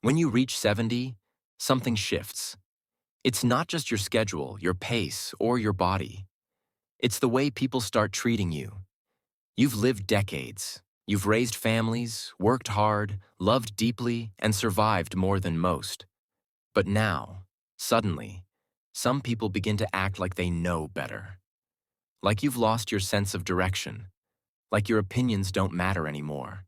When you reach 70, something shifts. It's not just your schedule, your pace, or your body. It's the way people start treating you. You've lived decades. You've raised families, worked hard, loved deeply, and survived more than most. But now, suddenly, some people begin to act like they know better. Like you've lost your sense of direction. Like your opinions don't matter anymore.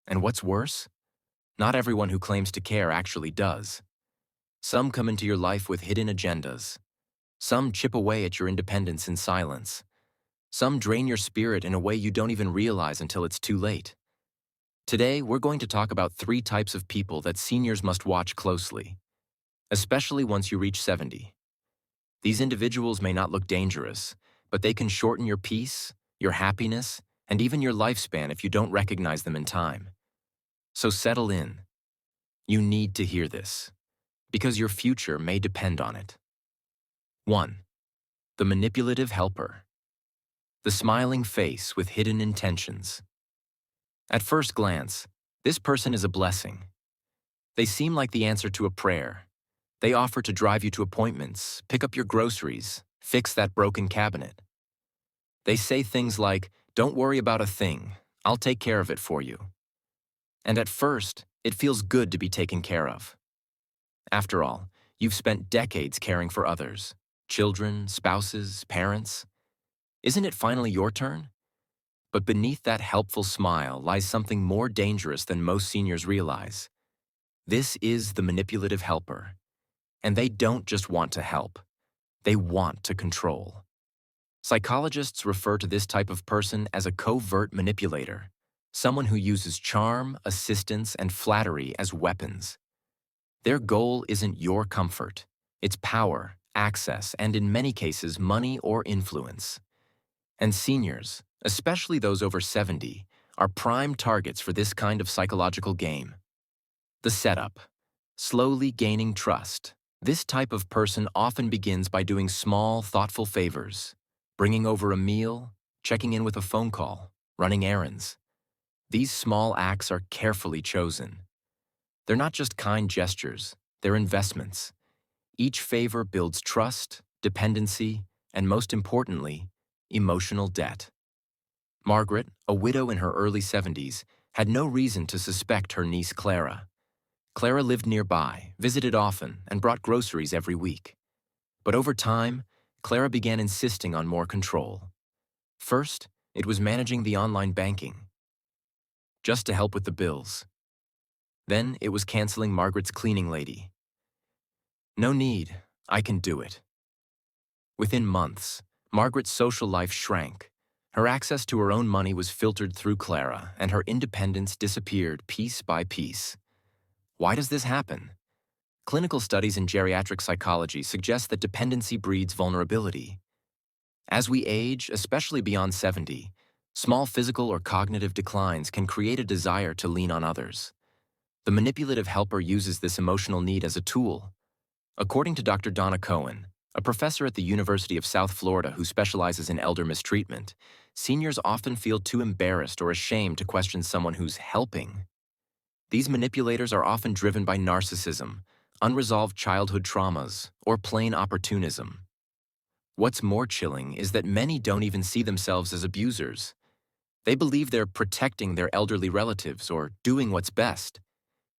And what's worse? Not everyone who claims to care actually does. Some come into your life with hidden agendas. Some chip away at your independence in silence. Some drain your spirit in a way you don't even realize until it's too late. Today, we're going to talk about 3 types of people that seniors must watch closely, especially once you reach 70. These individuals may not look dangerous, but they can shorten your peace, your happiness, and even your lifespan if you don't recognize them in time. So settle in. You need to hear this, because your future may depend on it. 1. The manipulative helper. The smiling face with hidden intentions. At first glance, this person is a blessing. They seem like the answer to a prayer. They offer to drive you to appointments, pick up your groceries, fix that broken cabinet. They say things like, "Don't worry about a thing, I'll take care of it for you." And at first, it feels good to be taken care of. After all, you've spent decades caring for others, children, spouses, parents. Isn't it finally your turn? But beneath that helpful smile lies something more dangerous than most seniors realize. This is the manipulative helper. And they don't just want to help. They want to control. Psychologists refer to this type of person as a covert manipulator, someone who uses charm, assistance, and flattery as weapons. Their goal isn't your comfort. It's power, access, and in many cases, money or influence. And seniors, especially those over 70, are prime targets for this kind of psychological game. The setup. Slowly gaining trust. This type of person often begins by doing small, thoughtful favors, bringing over a meal, checking in with a phone call, running errands. These small acts are carefully chosen. They're not just kind gestures, they're investments. Each favor builds trust, dependency, and most importantly, emotional debt. Margaret, a widow in her early 70s, had no reason to suspect her niece Clara. Clara lived nearby, visited often, and brought groceries every week. But over time, Clara began insisting on more control. First, it was managing the online banking, just to help with the bills. Then it was canceling Margaret's cleaning lady. "No need, I can do it." Within months, Margaret's social life shrank. Her access to her own money was filtered through Clara, and her independence disappeared piece by piece. Why does this happen? Clinical studies in geriatric psychology suggest that dependency breeds vulnerability. As we age, especially beyond 70, small physical or cognitive declines can create a desire to lean on others. The manipulative helper uses this emotional need as a tool. According to Dr. Donna Cohen, a professor at the University of South Florida who specializes in elder mistreatment, seniors often feel too embarrassed or ashamed to question someone who's helping. These manipulators are often driven by narcissism, unresolved childhood traumas, or plain opportunism. What's more chilling is that many don't even see themselves as abusers. They believe they're protecting their elderly relatives or doing what's best,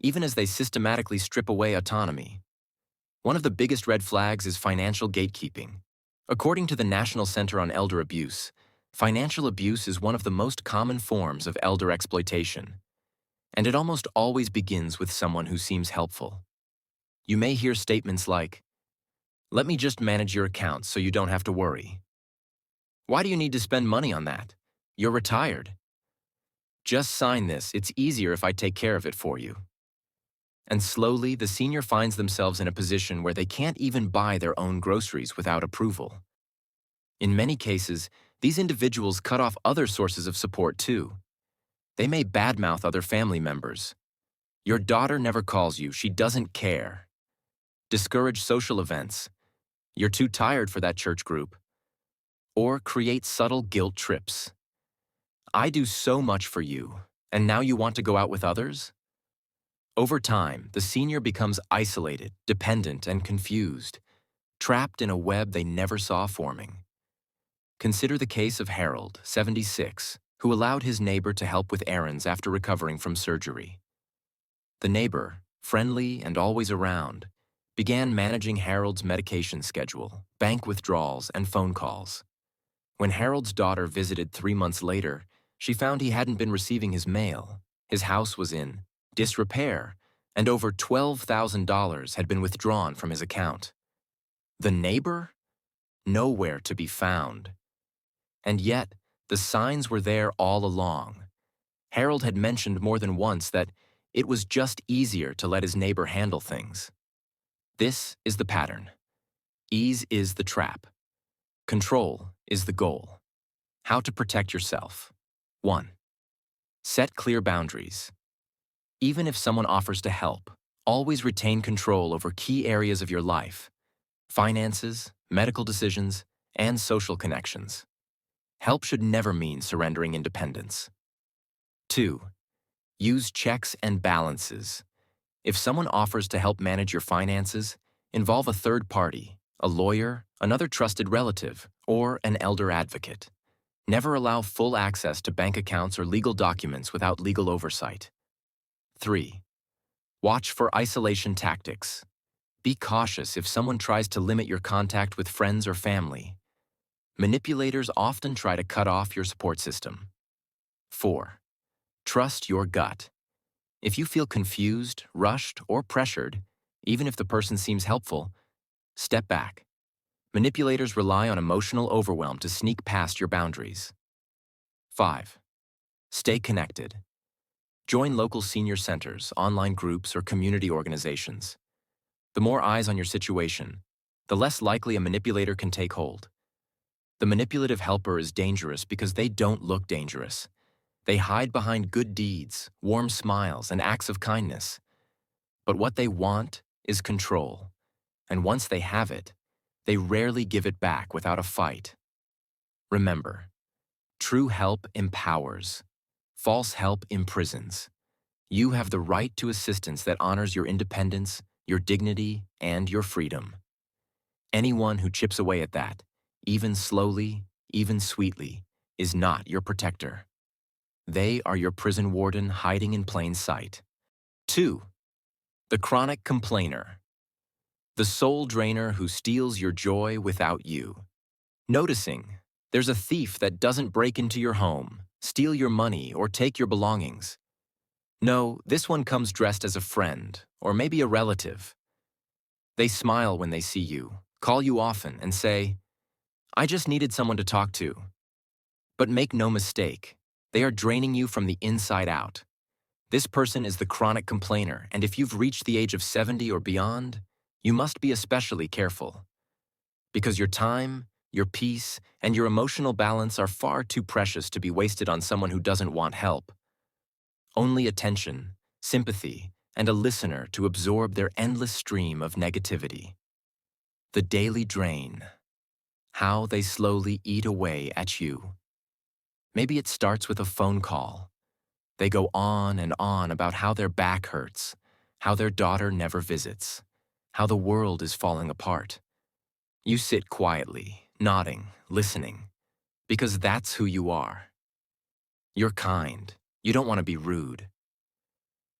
even as they systematically strip away autonomy. One of the biggest red flags is financial gatekeeping. According to the National Center on Elder Abuse, financial abuse is one of the most common forms of elder exploitation, and it almost always begins with someone who seems helpful. You may hear statements like, "Let me just manage your account so you don't have to worry." "Why do you need to spend money on that? You're retired." "Just sign this, it's easier if I take care of it for you." And slowly, the senior finds themselves in a position where they can't even buy their own groceries without approval. In many cases, these individuals cut off other sources of support too. They may badmouth other family members. "Your daughter never calls you, she doesn't care." Discourage social events. "You're too tired for that church group." Or create subtle guilt trips. "I do so much for you, and now you want to go out with others?" Over time, the senior becomes isolated, dependent, and confused, trapped in a web they never saw forming. Consider the case of Harold, 76, who allowed his neighbor to help with errands after recovering from surgery. The neighbor, friendly and always around, began managing Harold's medication schedule, bank withdrawals, and phone calls. When Harold's daughter visited 3 months later, she found he hadn't been receiving his mail, his house was in disrepair, and over $12,000 had been withdrawn from his account. The neighbor? Nowhere to be found. And yet, the signs were there all along. Harold had mentioned more than once that it was just easier to let his neighbor handle things. This is the pattern. Ease is the trap. Control is the goal. How to protect yourself. 1. Set clear boundaries. Even if someone offers to help, always retain control over key areas of your life: finances, medical decisions, and social connections. Help should never mean surrendering independence. 2. Use checks and balances. If someone offers to help manage your finances, involve a third party, a lawyer, another trusted relative, or an elder advocate. Never allow full access to bank accounts or legal documents without legal oversight. 3. Watch for isolation tactics. Be cautious if someone tries to limit your contact with friends or family. Manipulators often try to cut off your support system. 4. Trust your gut. If you feel confused, rushed, or pressured, even if the person seems helpful, step back. Manipulators rely on emotional overwhelm to sneak past your boundaries. 5. Stay connected. Join local senior centers, online groups, or community organizations. The more eyes on your situation, the less likely a manipulator can take hold. The manipulative helper is dangerous because they don't look dangerous. They hide behind good deeds, warm smiles, and acts of kindness. But what they want is control, and once they have it, they rarely give it back without a fight. Remember, true help empowers. False help imprisons. You have the right to assistance that honors your independence, your dignity, and your freedom. Anyone who chips away at that, even slowly, even sweetly, is not your protector. They are your prison warden hiding in plain sight. 2. The chronic complainer. The soul drainer who steals your joy without you. Noticing there's a thief that doesn't break into your home, steal your money, or take your belongings. No, this one comes dressed as a friend, or maybe a relative. They smile when they see you, call you often, and say, "I just needed someone to talk to." But make no mistake, they are draining you from the inside out. This person is the chronic complainer, and if you've reached the age of 70 or beyond, you must be especially careful. Because your time, your peace, and your emotional balance are far too precious to be wasted on someone who doesn't want help. Only attention, sympathy, and a listener to absorb their endless stream of negativity. The daily drain. How they slowly eat away at you. Maybe it starts with a phone call. They go on and on about how their back hurts, how their daughter never visits, how the world is falling apart. You sit quietly, nodding, listening, because that's who you are. You're kind. You don't want to be rude.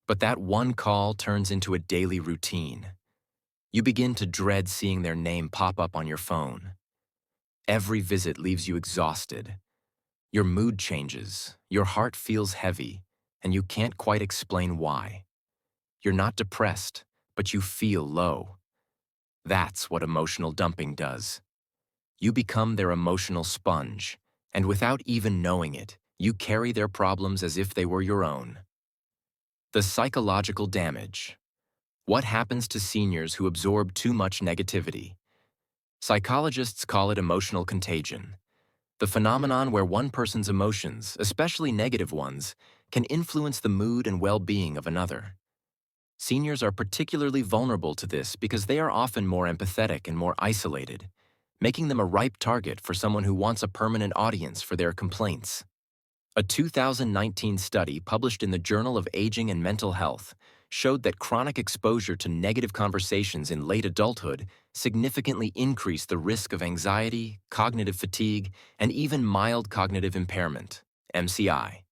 But that one call turns into a daily routine. You begin to dread seeing their name pop up on your phone. Every visit leaves you exhausted. Your mood changes, your heart feels heavy, and you can't quite explain why. You're not depressed, but you feel low. That's what emotional dumping does. You become their emotional sponge, and without even knowing it, you carry their problems as if they were your own. The psychological damage. What happens to seniors who absorb too much negativity? Psychologists call it emotional contagion. The phenomenon where one person's emotions, especially negative ones, can influence the mood and well-being of another. Seniors are particularly vulnerable to this because they are often more empathetic and more isolated, making them a ripe target for someone who wants a permanent audience for their complaints. A 2019 study published in the Journal of Aging and Mental Health showed that chronic exposure to negative conversations in late adulthood significantly increased the risk of anxiety, cognitive fatigue, and even mild cognitive impairment, MCI.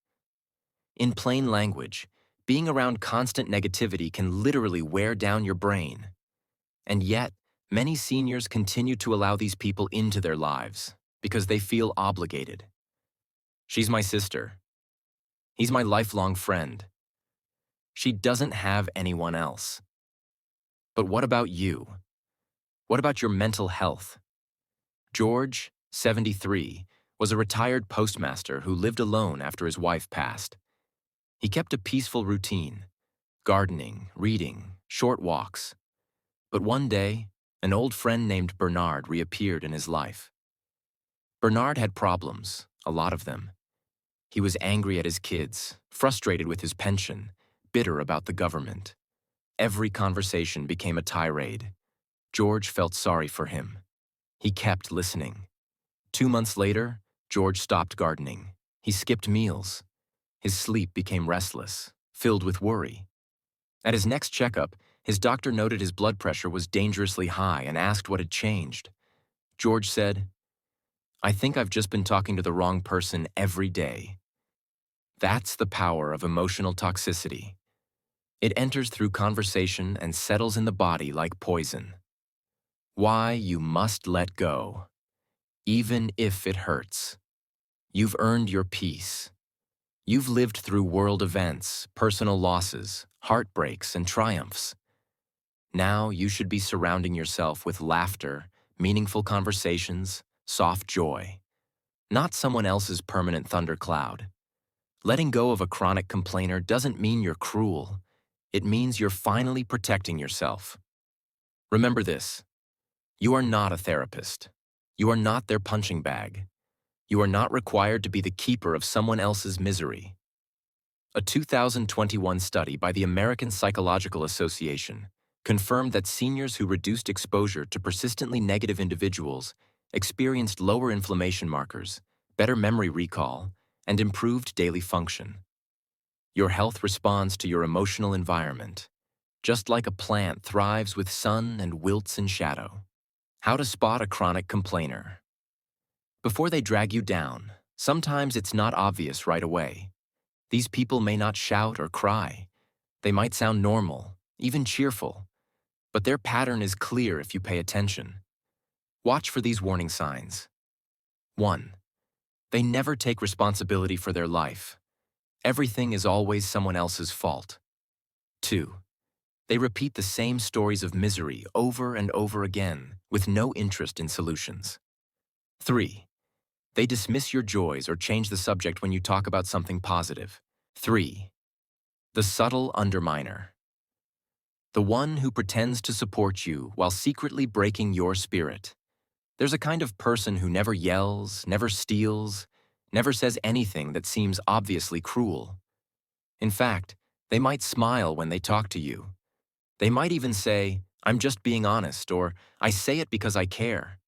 In plain language, being around constant negativity can literally wear down your brain. And yet, many seniors continue to allow these people into their lives because they feel obligated. She's my sister. He's my lifelong friend. She doesn't have anyone else. But what about you? What about your mental health? George, 73, was a retired postmaster who lived alone after his wife passed. He kept a peaceful routine: gardening, reading, short walks. But one day, an old friend named Bernard reappeared in his life. Bernard had problems, a lot of them. He was angry at his kids, frustrated with his pension, bitter about the government. Every conversation became a tirade. George felt sorry for him. He kept listening. 2 months later, George stopped gardening. He skipped meals. His sleep became restless, filled with worry. At his next checkup, his doctor noted his blood pressure was dangerously high and asked what had changed. George said, "I think I've just been talking to the wrong person every day." That's the power of emotional toxicity. It enters through conversation and settles in the body like poison. Why you must let go, even if it hurts. You've earned your peace. You've lived through world events, personal losses, heartbreaks, and triumphs. Now you should be surrounding yourself with laughter, meaningful conversations, soft joy, not someone else's permanent thundercloud. Letting go of a chronic complainer doesn't mean you're cruel. It means you're finally protecting yourself. Remember this: you are not a therapist. You are not their punching bag. You are not required to be the keeper of someone else's misery. A 2021 study by the American Psychological Association confirmed that seniors who reduced exposure to persistently negative individuals experienced lower inflammation markers, better memory recall, and improved daily function. Your health responds to your emotional environment, just like a plant thrives with sun and wilts in shadow. How to spot a chronic complainer. Before they drag you down, sometimes it's not obvious right away. These people may not shout or cry. They might sound normal, even cheerful, but their pattern is clear if you pay attention. Watch for these warning signs. 1. They never take responsibility for their life. Everything is always someone else's fault. 2. They repeat the same stories of misery over and over again, with no interest in solutions. 3. They dismiss your joys or change the subject when you talk about something positive. 3. The subtle underminer. The one who pretends to support you while secretly breaking your spirit. There's a kind of person who never yells, never steals, never says anything that seems obviously cruel. In fact, they might smile when they talk to you. They might even say, "I'm just being honest," or "I say it because I care."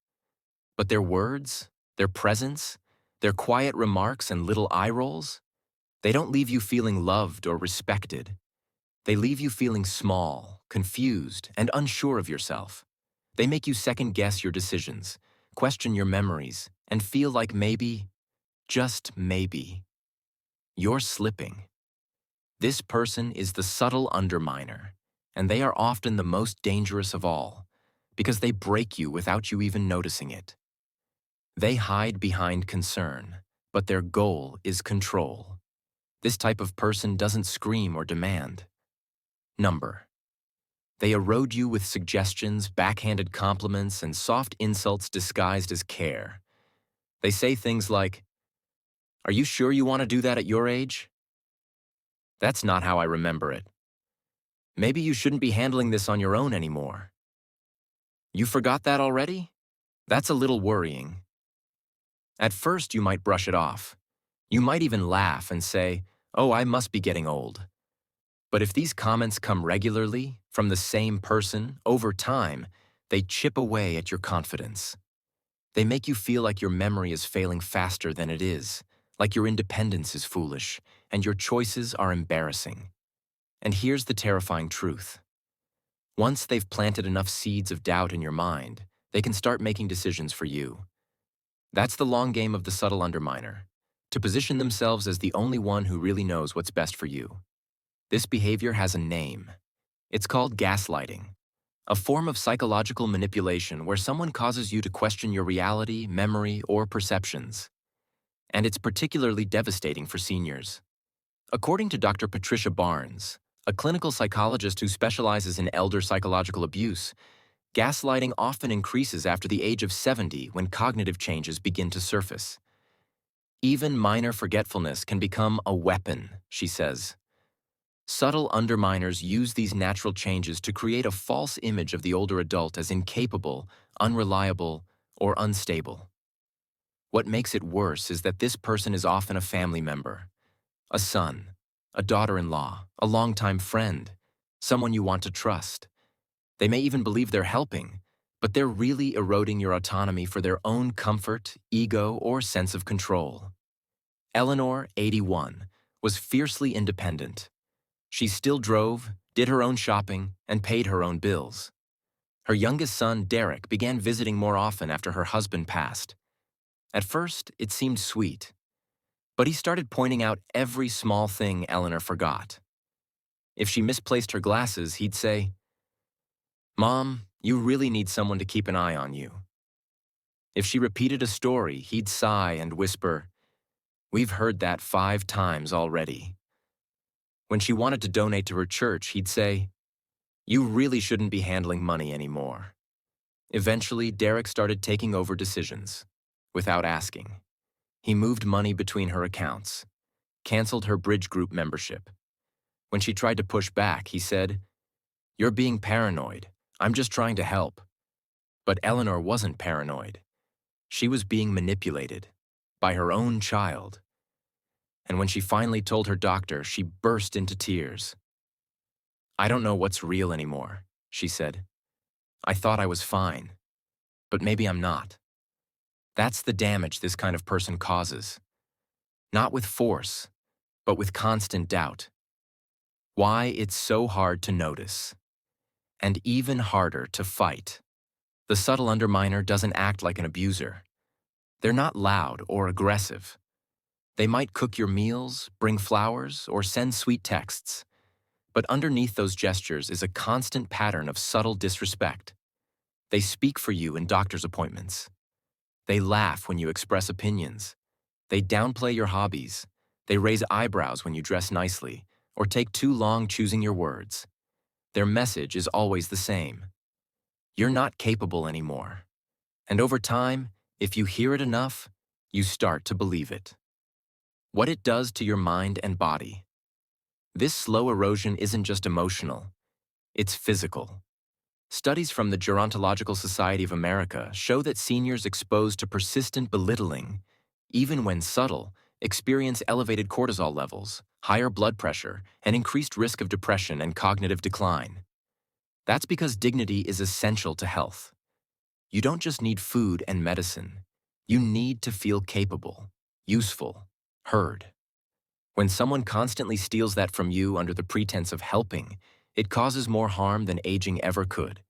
But their words, their presence, their quiet remarks and little eye rolls, they don't leave you feeling loved or respected. They leave you feeling small, confused, and unsure of yourself. They make you second-guess your decisions, question your memories, and feel like maybe, just maybe, you're slipping. This person is the subtle underminer, and they are often the most dangerous of all, because they break you without you even noticing it. They hide behind concern, but their goal is control. This type of person doesn't scream or demand. Number. They erode you with suggestions, backhanded compliments, and soft insults disguised as care. They say things like, "Are you sure you want to do that at your age? That's not how I remember it. Maybe you shouldn't be handling this on your own anymore. You forgot that already? That's a little worrying." At first, you might brush it off. You might even laugh and say, "Oh, I must be getting old." But if these comments come regularly, from the same person, over time, they chip away at your confidence. They make you feel like your memory is failing faster than it is, like your independence is foolish, and your choices are embarrassing. And here's the terrifying truth. Once they've planted enough seeds of doubt in your mind, they can start making decisions for you. That's the long game of the subtle underminer, to position themselves as the only one who really knows what's best for you. This behavior has a name. It's called gaslighting, a form of psychological manipulation where someone causes you to question your reality, memory, or perceptions. And it's particularly devastating for seniors. According to Dr. Patricia Barnes, a clinical psychologist who specializes in elder psychological abuse, gaslighting often increases after the age of 70 when cognitive changes begin to surface. Even minor forgetfulness can become a weapon, she says. Subtle underminers use these natural changes to create a false image of the older adult as incapable, unreliable, or unstable. What makes it worse is that this person is often a family member, a son, a daughter-in-law, a longtime friend, someone you want to trust. They may even believe they're helping, but they're really eroding your autonomy for their own comfort, ego, or sense of control. Eleanor, 81, was fiercely independent. She still drove, did her own shopping, and paid her own bills. Her youngest son, Derek, began visiting more often after her husband passed. At first, it seemed sweet, but he started pointing out every small thing Eleanor forgot. If she misplaced her glasses, he'd say, "Mom, you really need someone to keep an eye on you." If she repeated a story, he'd sigh and whisper, "We've heard that 5 times already." When she wanted to donate to her church, he'd say, "You really shouldn't be handling money anymore." Eventually, Derek started taking over decisions, without asking. He moved money between her accounts, canceled her bridge group membership. When she tried to push back, he said, "You're being paranoid. I'm just trying to help." But Eleanor wasn't paranoid. She was being manipulated by her own child. And when she finally told her doctor, she burst into tears. "I don't know what's real anymore," she said. "I thought I was fine, but maybe I'm not." That's the damage this kind of person causes. Not with force, but with constant doubt. Why it's so hard to notice, and even harder to fight. The subtle underminer doesn't act like an abuser. They're not loud or aggressive. They might cook your meals, bring flowers, or send sweet texts. But underneath those gestures is a constant pattern of subtle disrespect. They speak for you in doctor's appointments. They laugh when you express opinions. They downplay your hobbies. They raise eyebrows when you dress nicely, or take too long choosing your words. Their message is always the same. You're not capable anymore. And over time, if you hear it enough, you start to believe it. What it does to your mind and body. This slow erosion isn't just emotional, it's physical. Studies from the Gerontological Society of America show that seniors exposed to persistent belittling, even when subtle, experience elevated cortisol levels, higher blood pressure, and increased risk of depression and cognitive decline. That's because dignity is essential to health. You don't just need food and medicine. You need to feel capable, useful, heard. When someone constantly steals that from you under the pretense of helping, it causes more harm than aging ever could.